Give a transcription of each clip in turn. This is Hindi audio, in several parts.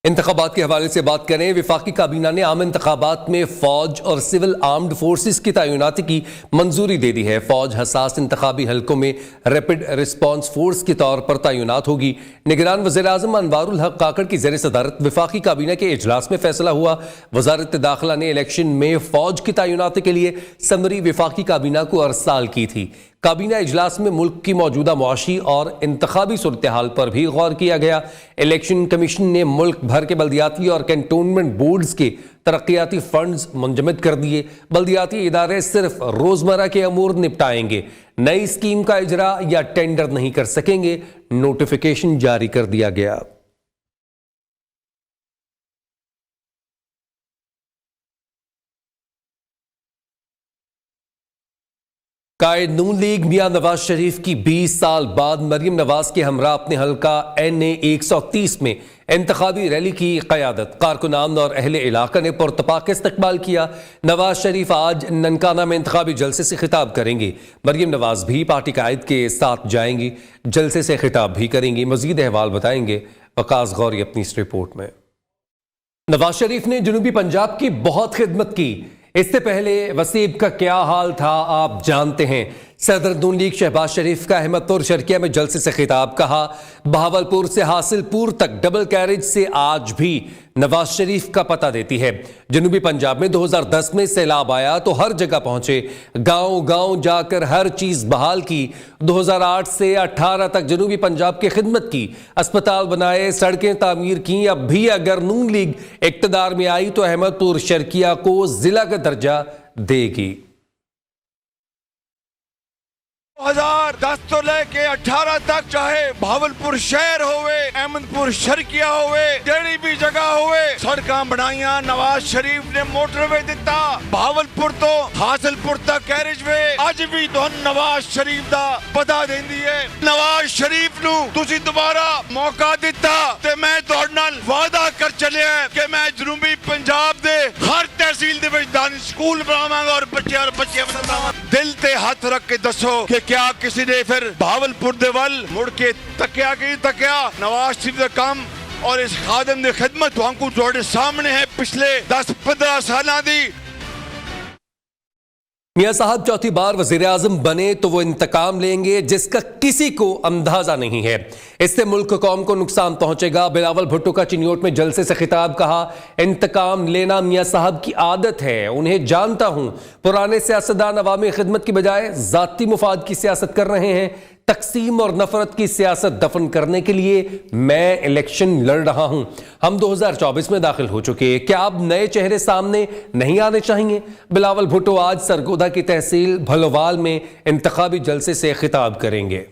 इंतखाबात के हवाले से बात करें। विफाकी काबीना ने आम इंतखाबात में फौज और सिविल आर्म्ड फोर्सेस की तैनाती की मंजूरी दे दी है। फौज हसास इंतखाबी हलकों में रैपिड रिस्पांस फोर्स के तौर पर तैनात होगी। निगरान वज़ीर-ए-आज़म अनवारुल हक काकड़ की ज़ेर सदारत विफाकी काबीना के इजलास में फैसला हुआ। वज़ारत दाखिला ने इलेक्शन में फौज की तैनाती के लिए समरी विफाकी काबीना को अरसाल की थी। काबीना इजलास में मुल्क की मौजूदा मुआशी और इंतखाबी सूरत हाल पर भी गौर किया गया। इलेक्शन कमीशन ने मुल्क भर के बल्दियाती और कैंटोनमेंट बोर्ड्स के तरक्याती फंड्स मुंजमद कर दिए। बल्दियाती इदारे सिर्फ रोजमर्रा के अमूर निपटाएंगे, नई स्कीम का इजरा या टेंडर नहीं कर सकेंगे। नोटिफिकेशन जारी कर दिया गया। कायद नून लीग मियां नवाज शरीफ की 20 साल बाद मरियम नवाज के हमरा अपने हल्का NA 130 में इंतखाबी रैली की क़यादत कारकुनान और अहले इलाका ने पुरतपाक इस्तकबाल किया। नवाज शरीफ आज ननकाना में इंतखाबी जलसे से खिताब करेंगे। मरियम नवाज भी पार्टी कायद के साथ जाएंगी, जलसे से खिताब भी करेंगी। मजीद अहवाल बताएंगे वकास गौरी अपनी इस रिपोर्ट में। नवाज शरीफ ने जनूबी पंजाब की बहुत खिदमत की। इससे पहले वसीब का क्या हाल था आप जानते हैं। सदर नून लीग शहबाज शरीफ का अहमदपुर शर्किया में जलसे से खिताब कहा। बहावलपुर से हासिलपुर तक डबल कैरेज से आज भी नवाज शरीफ का पता देती है। जनूबी पंजाब में 2010 में सैलाब आया तो हर जगह पहुंचे, गांव गांव जाकर हर चीज बहाल की। 2008 से 18 तक जनूबी पंजाब की खिदमत की, अस्पताल बनाए, सड़कें तामीर की। अब भी अगर नून लीग इक्तदार में आई तो अहमदपुर शर्किया को जिला का दर्जा देगी। 2010 तो लेके 18 तक चाहे भावलपुर शहर होवे, अहमदपुर शर्किया होवे, जेड़ी भी जगह होवे, सड़कां बनाइया। नवाज शरीफ ने मोटरवे दिता, भावलपुर तो हासिलपुर तक कैरेज वे। अज भी तो नवाज शरीफ दा पता देंदी है। नवाज शरीफ नू तुसी दोबारा मौका दिता ते मैं तुहाडे नाल वादा कर चलिया कि मैं जनूबी पंजाब दे हर तहसील दे विच दानिश स्कूल बनावांगा और बच्चे बनावांगा। दिल ते हाथ रख के दसो कि क्या किसी ने फिर भावलपुर दे वल मुड़ के तकिया कि तकिया। नवाज शरीफ का काम और इस खादम की खिदमत तुहानू तुहाडे सामने है पिछले 10-15 साल दी। मियां साहब चौथी बार वज़ीर-ए-आज़म बने तो वो इंतकाम लेंगे जिसका किसी को अंदाजा नहीं है। इससे मुल्क कौम को नुकसान पहुंचेगा। बिलावल भुट्टो का चिन्योट में जलसे से खिताब कहा। इंतकाम लेना मियां साहब की आदत है, उन्हें जानता हूं। पुराने सियासतदान अवामी खिदमत की बजाय जाती मुफाद की सियासत कर रहे हैं। तकसीम और नफरत की सियासत दफन करने के लिए मैं इलेक्शन लड़ रहा हूं। हम 2024 में दाखिल हो चुके, क्या अब नए चेहरे सामने नहीं आने चाहिए? बिलावल भुट्टो आज सरगोदा की तहसील भलोवाल में इंतखाबी जलसे से खिताब करेंगे।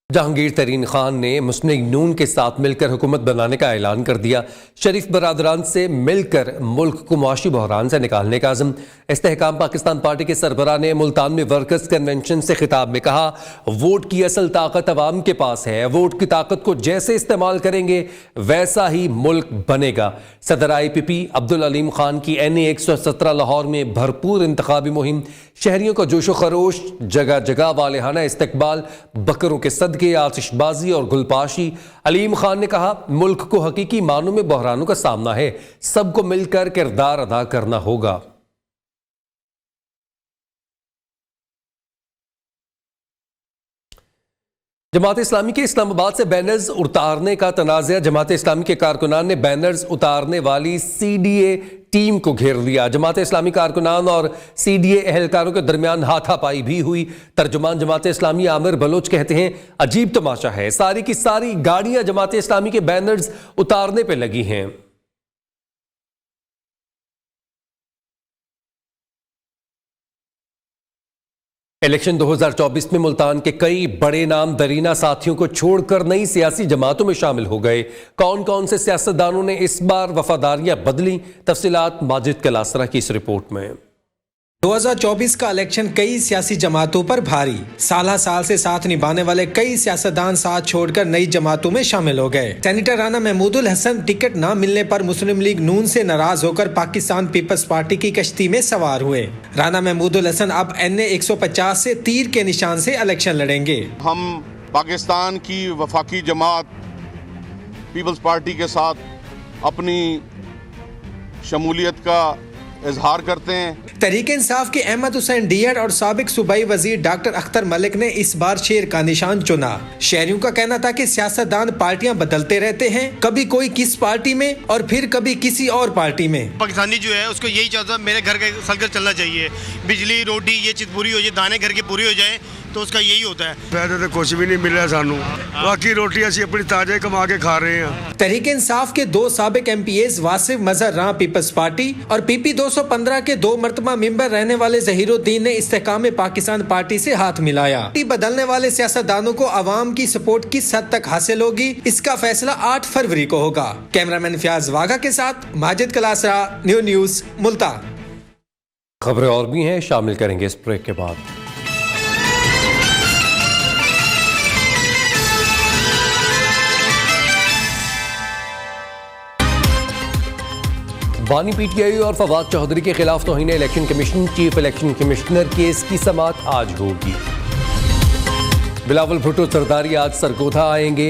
जहांगीर तरीन खान ने मुस्लिम लीग नून के साथ मिलकर हुकूमत बनाने का ऐलान कर दिया। शरीफ बरादरान से मिलकर मुल्क को मुआशी बहरान से निकालने का अज़म। इस्तेहकाम पाकिस्तान पार्टी के सरबराह ने मुल्तान में वर्कर्स कन्वेंशन से खिताब में कहा, वोट की असल ताकत अवाम के पास है। वोट की ताकत को जैसे इस्तेमाल करेंगे वैसा ही मुल्क बनेगा। सदर IPP अब्दुल अलीम खान की NA 117 लाहौर में भरपूर इंतखाबी मुहिम, शहरियों का जोशो खरोश, जगह जगह वालेहाना इस्तकबाल, बकरों के सदके, आतिशबाजी और गुलपाशी। अलीम खान ने कहा, मुल्क को हकीकी मानों में बहरानों का सामना है, सबको मिलकर किरदार अदा करना होगा। जमात इस्लामी के इस्लामाबाद से बैनर्स उतारने का तनाज़ा। जमात इस्लामी के कारकुनान ने बैनर्स उतारने वाली CDA टीम को घेर लिया। जमात इस्लामी कारकुनान और CDA एहलकारों के दरमियान हाथापाई भी हुई। तर्जुमान जमात इस्लामी आमिर बलोच कहते हैं, अजीब तमाशा है, सारी की सारी गाड़ियां जमात इस्लामी के बैनर्स उतारने पर लगी हैं। इलेक्शन 2024 में मुल्तान के कई बड़े नाम दरीना साथियों को छोड़कर नई सियासी जमातों में शामिल हो गए। कौन कौन से सियासतदानों ने इस बार वफादारियां बदली? तफसीलात माजिद कलासरा की इस रिपोर्ट में। 2024 का इलेक्शन कई सियासी जमातों पर भारी। साल साल से साथ निभाने वाले कई सियासतदान साथ छोड़कर नई जमातों में शामिल हो गए। सेनेटर राना महमूदुल हसन टिकट न मिलने पर मुस्लिम लीग नून से नाराज होकर पाकिस्तान पीपल्स पार्टी की कश्ती में सवार हुए। राना महमूदुल हसन अब NA 150 से तीर के निशान से इलेक्शन लड़ेंगे। हम पाकिस्तान की वफाकी जमात पीपल्स पार्टी के साथ अपनी शमूलियत का इजहार करते हैं। तहरीक इंसाफ के अहमद हुसैन डीएड और साबिक सूबाई वजीर डॉक्टर अख्तर मलिक ने इस बार शेर का निशान चुना। शहरियों का कहना था कि सियासतदान पार्टियां बदलते रहते हैं, कभी कोई किस पार्टी में और फिर कभी किसी और पार्टी में। पाकिस्तानी जो है उसको यही चाहता है मेरे घर का सर्कल चलना चाहिए, बिजली रोटी ये चीज़ पूरी हो जाए, दाने घर के पूरे हो जाए, तो उसका यही होता है। फायदा तो कुछ भी नहीं मिल रहा सानू, बाकी रोटी असी अपनी ताजे कमा के खा रहे हैं। तहरीक इंसाफ के 2 साबिक MPs वासिफ मजहर रां पीपल्स पार्टी और PP 215 के 2 मरतबा मेंबर रहने वाले जहीरुद्दीन ने इस्तेकाम पाकिस्तान पार्टी से हाथ मिलाया। पार्टी बदलने वाले सियासतदानों को अवाम की सपोर्ट किस हद तक हासिल होगी, इसका फैसला 8 फरवरी को होगा। कैमरामैन फयाज वाघा के साथ माजिद कलासरा, न्यूज़ मुल्तान। खबरें और भी हैं, शामिल करेंगे इस ब्रेक के बाद। बानी PTI और फवाद चौधरी के खिलाफ तौहीन election commission chief election commissioner case की समाअत आज होगी। बिलावल भुट्टो सरदारी आज सरगोधा आएंगे।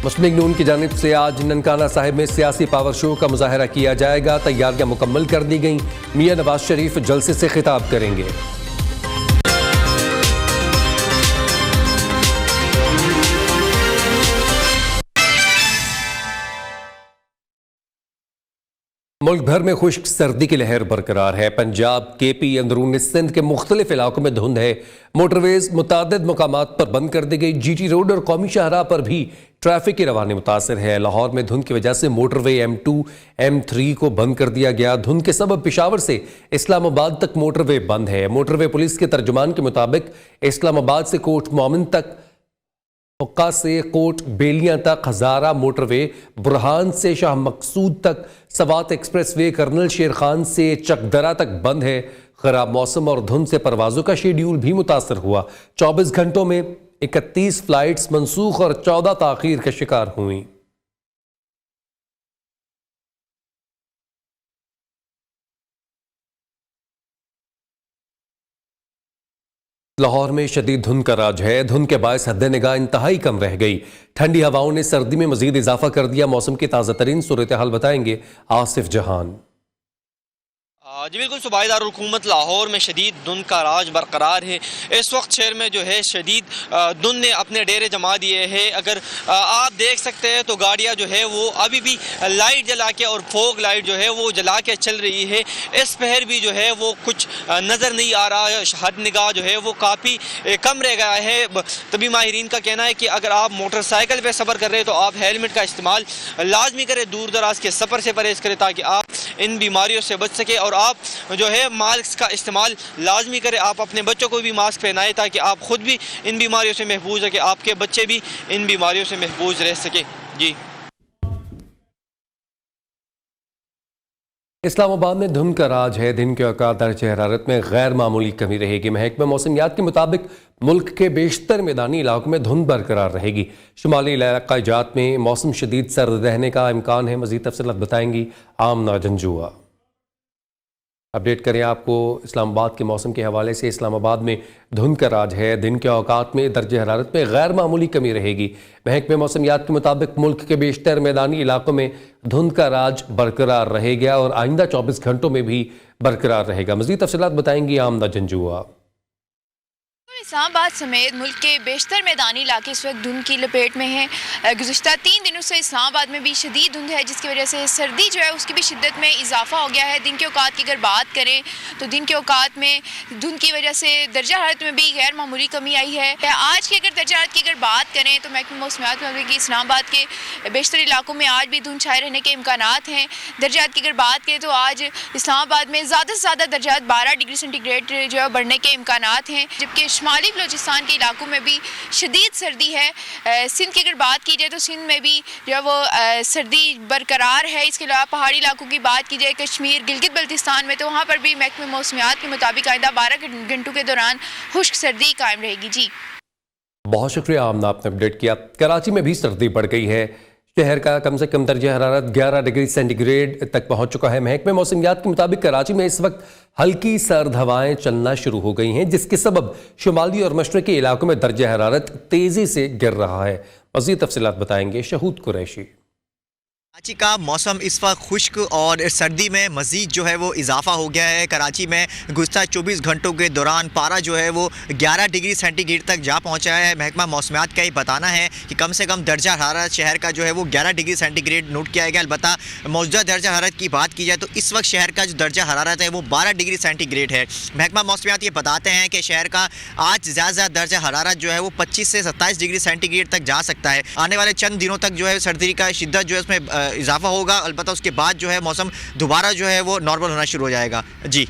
मुस्लिम लीग नून की जानिब से आज ननकाना साहिब में सियासी पावर शो का मुजाहरा किया जाएगा। तैयारियां मुकम्मल कर दी गई। मियां नवाज शरीफ जलसे से खिताब करेंगे। मुल्क भर में खुश्क सर्दी की लहर बरकरार है। पंजाब, KP, अंदरूनी सिंध के मुख्तलिफ इलाकों में धुंध है। मोटरवेज मुतादिद मकामात पर बंद कर दी गई। GT रोड और कौमी शाहराह पर भी ट्रैफिक की रवानी मुतासर है। लाहौर में धुंध की वजह से मोटरवे M2, M3 को बंद कर दिया गया। धुंध के सबब पेशावर से इस्लामाबाद तक मोटरवे बंद है। मोटरवे पुलिस के तर्जुमान के मुताबिक इस्लामाबाद से कोट मोमिन तक, हुक्का से कोट बेलियां तक, हजारा मोटरवे, बुरहान से शाह मकसूद तक, सवात एक्सप्रेसवे कर्नल शेर खान से चकदरा तक बंद है। खराब मौसम और धुंध से परवाजों का शेड्यूल भी मुतासर हुआ। 24 घंटों में 31 फ्लाइट्स मनसूख और 14 ताखीर का शिकार हुई। लाहौर में शदीद धुंध का राज है। धुंध के बायस हद निगाह इंतहाई कम रह गई। ठंडी हवाओं ने सर्दी में मजीद इजाफा कर दिया। मौसम की ताज़ा तरीन सूरत हाल बताएंगे आसिफ जहान। जी बिल्कुल, सूबाईदार हुकूमत लाहौर में शदीद धुंध का राज बरकरार है। इस वक्त शहर में जो है शदीद धुंध ने अपने डेरे जमा दिए हैं। अगर आप देख सकते हैं तो गाड़ियां जो है वो अभी भी लाइट जला के और फोग लाइट जो है वो जला के चल रही है। इस पहर भी जो है वो कुछ नज़र नहीं आ रहा है। हद निगाह जो है वो काफ़ी कम रह गया है। तभी माहिरीन का कहना है कि अगर आप मोटरसाइकिल पर सफ़र कर रहे हैं तो आप हेलमेट का इस्तेमाल लाजमी करें, दूर दराज के सफ़र से परहेज़ करें ताकि आप इन बीमारियों से बच सके। और आप जो है मास्क का इस्तेमाल लाजमी करें। आप अपने बच्चों को भी मास्क पहनाएं ताकि आप खुद भी इन बीमारियों से महफूज रखें, आपके बच्चे भी इन बीमारियों से महफूज रह सके। जी, इस्लामाबाद में धुंध का राज है। दिन के औकात दर्जे हरारत में गैर मामूली कमी रहेगी। महकमा मौसमियात के मुताबिक मुल्क के बेशतर मैदानी इलाकों में धुंध बरकरार रहेगी। शुमाली इलाक़ाजात में मौसम शदीद सर्द रहने का इम्कान है। मज़ीद तफसीलात बताएंगी आमना जंजुआ। अपडेट करें आपको इस्लामाबाद के मौसम के हवाले से। इस्लामाबाद में धुंध का राज है। दिन के औकात में दर्जे हरारत में गैर मामूली कमी रहेगी। महकमे मौसमियात के मुताबिक मुल्क के बेशतर मैदानी इलाकों में धुंध का राज बरकरार रहेगा और आइंदा 24 घंटों में भी बरकरार रहेगा। मज़ीद तफसीलात बताएंगी आमना जंजुआ। इस्लामाबाद समेत मुल्क के बेशतर मैदानी इलाके इस वक्त धुंध की लपेट में हैं। गुज़िश्ता 3 दिनों से इस्लामाबाद में भी शदीद धुंध है, जिसकी वजह से सर्दी जो है उसकी भी शिद्दत में इजाफा हो गया है। दिन के औकात की अगर बात करें तो दिन के औकात में धुंध की वजह से दर्जा हरारत में भी गैर मामूली कमी आई है। आज की अगर दर्जा हरारत की अगर बात करें तो महकमा मौसमियात में कि इस्लामाबाद के बेशतर इलाकों में आज भी धुंध छाए रहने के इम्कानात हैं। दर्जा हरारत की अगर बात करें तो आज इस्लामाबाद में ज़्यादा से ज़्यादा दर्जा हरारत 12 डिग्री सेंटीग्रेड जो है बढ़ने के इम्कानात हैं, जबकि शुमाली बलूचिस्तान के इलाकों में भी शदीद सर्दी है। सिंध की अगर बात की जाए तो सिंध में भी जो है वो सर्दी बरकरार है। इसके अलावा पहाड़ी इलाकों की बात की जाए कश्मीर, गिलगित बल्तिस्तान में, तो वहाँ पर भी महकमे मौसमियात के मुताबिक आइंदा 12 घंटों के दौरान खुश्क सर्दी कायम रहेगी। जी, बहुत शुक्रिया आमना, आपने अपडेट किया। कराची में भी सर्दी बढ़ गई है। शहर का कम से कम दर्जा हरारत 11 डिग्री सेंटीग्रेड तक पहुंच चुका है। महकमे मौसमियात के मुताबिक कराची में इस वक्त हल्की सर्द हवाएं चलना शुरू हो गई हैं, जिसके सबब शुमाली और मशरकी इलाकों में दर्जा हरारत तेजी से गिर रहा है। मज़ीद तफसीलात बताएंगे शहूद कुरैशी। कराची का मौसम इस वक्त खुश्क और सर्दी में मज़ीद जो है वो इजाफा हो गया है। कराची में गुज़श्ता 24 घंटों के दौरान पारा जो है वो 11 डिग्री सेंटीग्रेड तक जा पहुंचा है। महकमा मौसमियात का ये बताना है कि कम से कम दर्जा हरारत शहर का जो है वो 11 डिग्री सेंटीग्रेड नोट किया गया। अलबत्ता मौजूदा दर्जा हरारत की बात की जाए तो इस वक्त शहर का जो दर्जा हरारत है वो 12 डिग्री सेंटीग्रेड है। महकमा मौसमियात ये बताते हैं कि शहर का आज ज़्यादा दर्जा हरारत जो है वो 25 से 27 डिग्री सेंटीग्रेड तक जा सकता है। आने वाले चंद दिनों तक जो है सर्दी का शिद्दत जो है उसमें इजाफा होगा। अलबत्ता उसके बाद जो है मौसम दोबारा जो है वो नॉर्मल होना शुरू हो जाएगा। जी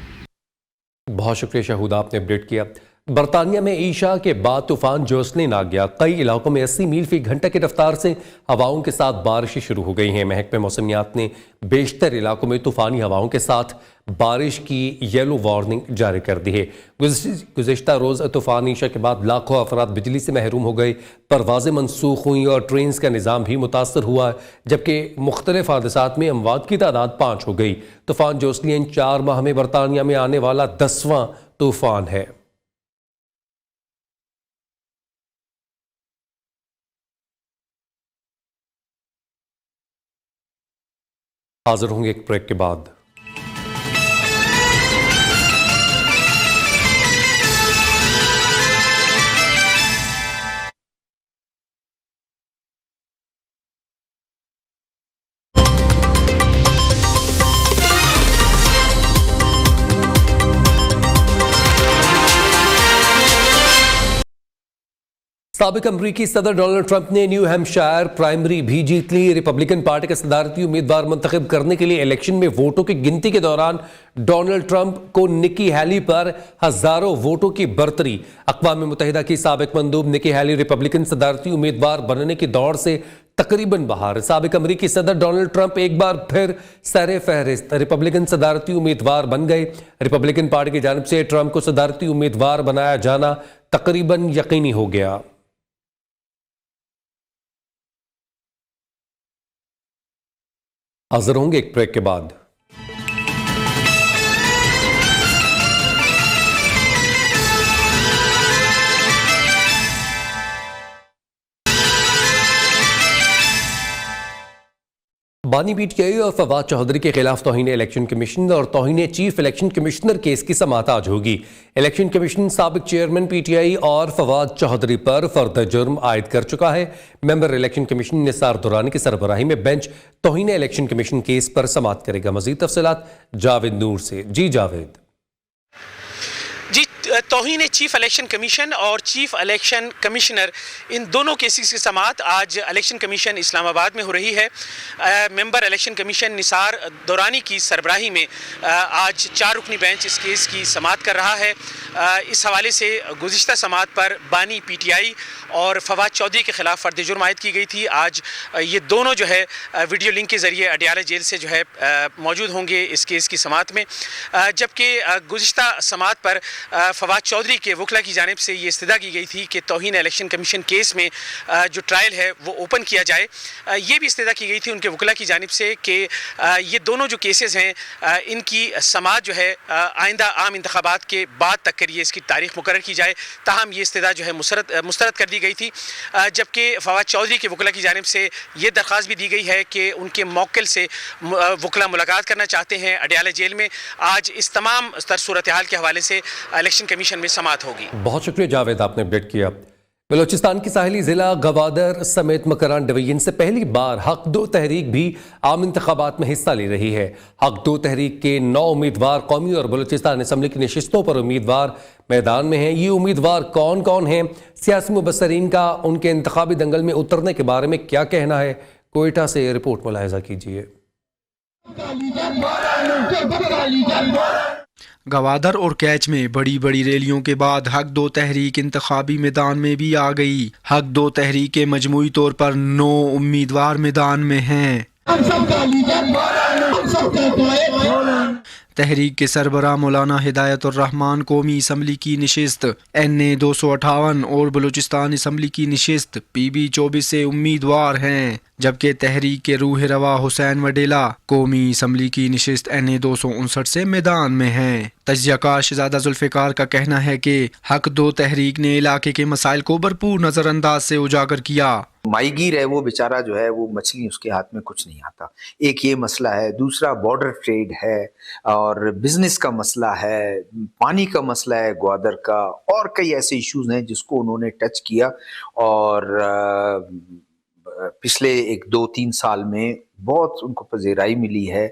बहुत शुक्रिया शहूद, आपने अपडेट किया। बरतानिया में ईशा के बाद तूफान जोसलिन आ गया। कई इलाकों में 80 मील फी घंटा की रफ्तार से हवाओं के साथ बारिशें शुरू हो गई हैं। महकमे मौसमियात ने बेशतर इलाकों में तूफानी हवाओं के साथ बारिश की येलो वार्निंग जारी कर दी है। गुज़िश्ता रोज़ तूफान ईशा के बाद लाखों अफराद बिजली से महरूम हो गए, परवाज़ें मनसूख हुई और ट्रेन का निज़ाम भी मुतासर हुआ, जबकि मुख्तलिफ हादसात में अमवात की तादाद 5 हो गई। तूफान जोसलिन 4 माह में बरतानिया में आने वाला 10वां तूफान है। हाजिर होंगे एक ब्रेक के बाद। साबिक अमरीकी सदर डोनाल्ड ट्रंप ने न्यू हैम्पशायर प्राइमरी भी जीत ली। रिपब्लिकन पार्टी के सदारती उम्मीदवार मुंतखब करने के लिए इलेक्शन में वोटों की गिनती के दौरान डोनाल्ड ट्रंप को निकी हैली पर हजारों वोटों की बरतरी। अक़वाम मुत्तहिदा की साबिक मंदूब निकी हैली रिपब्लिकन सदारती उम्मीदवार बनने की दौड़ से तकरीबन बाहर। साबिक अमरीकी सदर डोनाल्ड ट्रंप एक बार फिर सरे फहरिस्त रिपब्लिकन सदारती उम्मीदवार बन गए। रिपब्लिकन पार्टी की जानिब से ट्रंप को सदारती उम्मीदवार बनाया जाना तकरीबन यकीनी हो गया। हाजिर होंगे एक ब्रेक के बाद। बानी पीटीआई और फवाद चौधरी के खिलाफ तौहीन इलेक्शन कमीशन और तौहीन चीफ इलेक्शन कमिश्नर केस की समाअत आज होगी। इलेक्शन कमीशन साबिक चेयरमैन पीटीआई और फवाद चौधरी पर फर्द जुर्म आयद कर चुका है। Member election commission Nisar Durrani की सरबराही में बेंच तौहीन इलेक्शन कमीशन केस पर समाअत करेगा। मजीद तफसीलात जावेद नूर से। जी जावेद। तौहीन चीफ इलेक्शन कमीशन और चीफ इलेक्शन कमिश्नर इन दोनों केसेस की समाअत आज इलेक्शन कमीशन इस्लामाबाद में हो रही है। Member election commission Nisar Durrani की सरबराही में आज 4 रुकनी बेंच इस केस की समाअत कर रहा है। इस हवाले से गुज़िश्ता समाअत पर बानी पीटीआई और फवाद चौधरी के खिलाफ फर्द जुर्म आयद की गई थी। आज ये दोनों जो है वीडियो लिंक के ज़रिए अडियाला जेल से जो है मौजूद होंगे इस केस की समाअत में। जबकि गुज़िश्ता समाअत पर फवाद चौधरी के वकला की जानिब से ये इस्तदा की गई थी कि तौहीन इलेक्शन कमीशन केस में जो ट्रायल है वो ओपन किया जाए। ये भी इस्तदा की गई थी उनके वकला की जानिब से कि ये दोनों जो केसेस हैं इनकी समाअत जो है आइंदा आम इंतखाबात के बाद तक करिए इसकी तारीख मुकर्रर की जाए। ताहम ये इस्तदा जो है मुस्तरद कर दी गई थी। जबकि फवाद चौधरी के वकला की जानिब से ये दरख्वास्त भी दी गई है कि उनके मौक्किल से वकला मुलाकात करना चाहते हैं अडियाला जेल में। आज इस तमाम सूरत हाल के हवाले से इलेक्शन कमीशन में समाअत होगी। बहुत शुक्रिया जावेद, आपने अपडेट किया। बलोचिस्तान की साहिली जिला गवादर समेत मकरान डिवीजन से पहली बार हक 2 तहरीक भी आम इंतखाबात में हिस्सा ले रही है। हक 2 तहरीक के 9 उम्मीदवार कौमी और बलोचिस्तान असम्बली की नशिस्तों पर उम्मीदवार मैदान में हैं। ये उम्मीदवार कौन कौन हैं, सियासी मुबस्सरीन का उनके इंतखाबी दंगल में उतरने के बारे में क्या कहना है, कोयटा से रिपोर्ट मुलाहिजा कीजिए। गवादर और कैच में बड़ी बड़ी रैलियों के बाद हक 2 तहरीक इंतखाबी मैदान में भी आ गई। हक 2 तहरीक के मजमूई तौर पर 9 उम्मीदवार मैदान में हैं। तहरीक के सरबराह मौलाना हिदायतुर रहमान कौमी असम्बली की नशिस्त NA 258 और बलूचिस्तान असम्बली की नशिस्त PB 24 से उम्मीदवार हैं, जबकि तहरीक के रूह रवा हुसैन वडेला कौमी असम्बली की नशिस्त NA 259 से मैदान में हैं। तजियाकार शहजादा जुल्फ़िकार का कहना है कि हक दो तहरीक ने इलाके के मसाइल को भरपूर नजरअंदाज से उजागर किया। माहीगीर है वो बेचारा जो है वो मछली उसके हाथ में कुछ नहीं आता, एक ये मसला है, दूसरा बॉर्डर ट्रेड है और बिजनेस का मसला है, पानी का मसला है ग्वादर का, और कई ऐसे इश्यूज हैं जिसको उन्होंने टच किया और पिछले 1-2-3 साल में बहुत उनको पज़ीराई मिली है।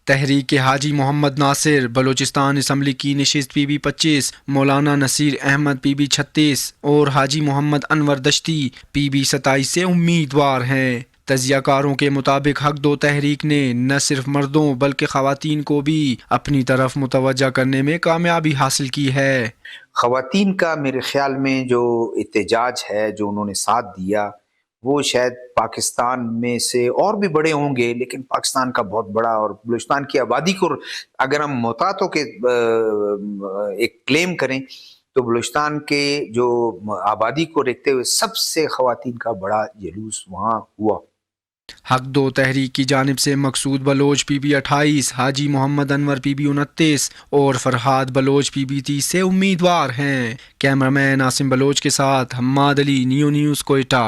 तहरीक के हाजी मोहम्मद नासिर बलूचिस्तान असम्बली की नशिस्त PB 25, मौलाना नसीर अहमद PB 36 और हाजी मोहम्मद अनवर दश्ती PB 27 से उम्मीदवार हैं। तजियाकारों के मुताबिक हक दो तहरीक ने न सिर्फ मर्दों बल्कि ख़वातीन को भी अपनी तरफ मुतवज्जा करने में कामयाबी हासिल की है। ख़वातीन का मेरे ख्याल में जो एहतजाज है, जो उन्होंने साथ दिया, वो शायद पाकिस्तान में से और भी बड़े होंगे, लेकिन पाकिस्तान का बहुत बड़ा और बलूचिस्तान की आबादी को अगर हम मोहतातों के एक क्लेम करें तो बलूचिस्तान के जो आबादी को देखते हुए सबसे ख़वातीन का बड़ा जुलूस वहाँ हुआ। हक दो तहरीक की जानिब से मकसूद बलोच PB 28, हाजी मोहम्मद अनवर PB 29 और फरहाद बलोच PB 30 से उम्मीदवार हैं। कैमरामैन आसिम बलोच के साथ हम्माद अली, न्यू न्यूज़ कोयटा।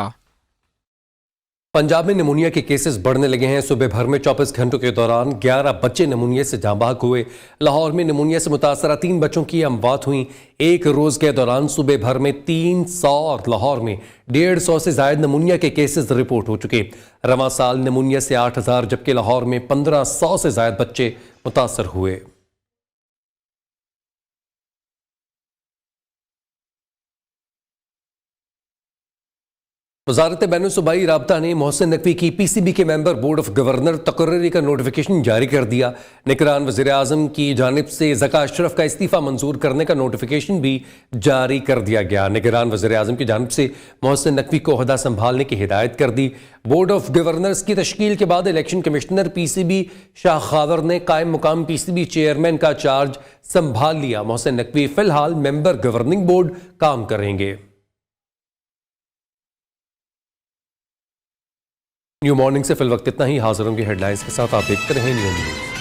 पंजाब में निमोनिया के केसेस बढ़ने लगे हैं। सुबह भर में 24 घंटों के दौरान 11 बच्चे निमोनिया से जाँ बहक हुए। लाहौर में निमोनिया से मुतासरा 3 बच्चों की अमवात हुई। एक रोज के दौरान सुबह भर में 300 और लाहौर में 150 से जायद निमोनिया के केसेस रिपोर्ट हो चुके। रवां साल निमोनिया से 8000 जबकि लाहौर में 1500 से जायद बच्चे मुतासर हुए। वज़ारत बैनुल-सूबाई राब्ता ने मोहसिन नकवी की PCB के मेंबर बोर्ड ऑफ गवर्नर तकर्री का नोटिफिकेशन जारी कर दिया। निगरान वज़ीर आज़म की जानिब से ज़का अशरफ का इस्तीफ़ा मंजूर करने का नोटिफिकेशन भी जारी कर दिया गया। निगरान वज़ीर आज़म की जानिब से मोहसिन नकवी को ओहदा संभालने की हिदायत कर दी। बोर्ड ऑफ गवर्नर्स की तश्कील के बाद election commissioner PCB Shah Khawar ने कायम मुकाम PCB चेयरमैन का चार्ज संभाल लिया। मोहसिन नकवी फिलहाल मेंबर गवर्निंग बोर्ड काम करेंगे। न्यू मॉर्निंग से फिल वक्त इतना ही। हाजिर होंगे हेडलाइंस के साथ। आप देखते रहें न्यू न्यूज़।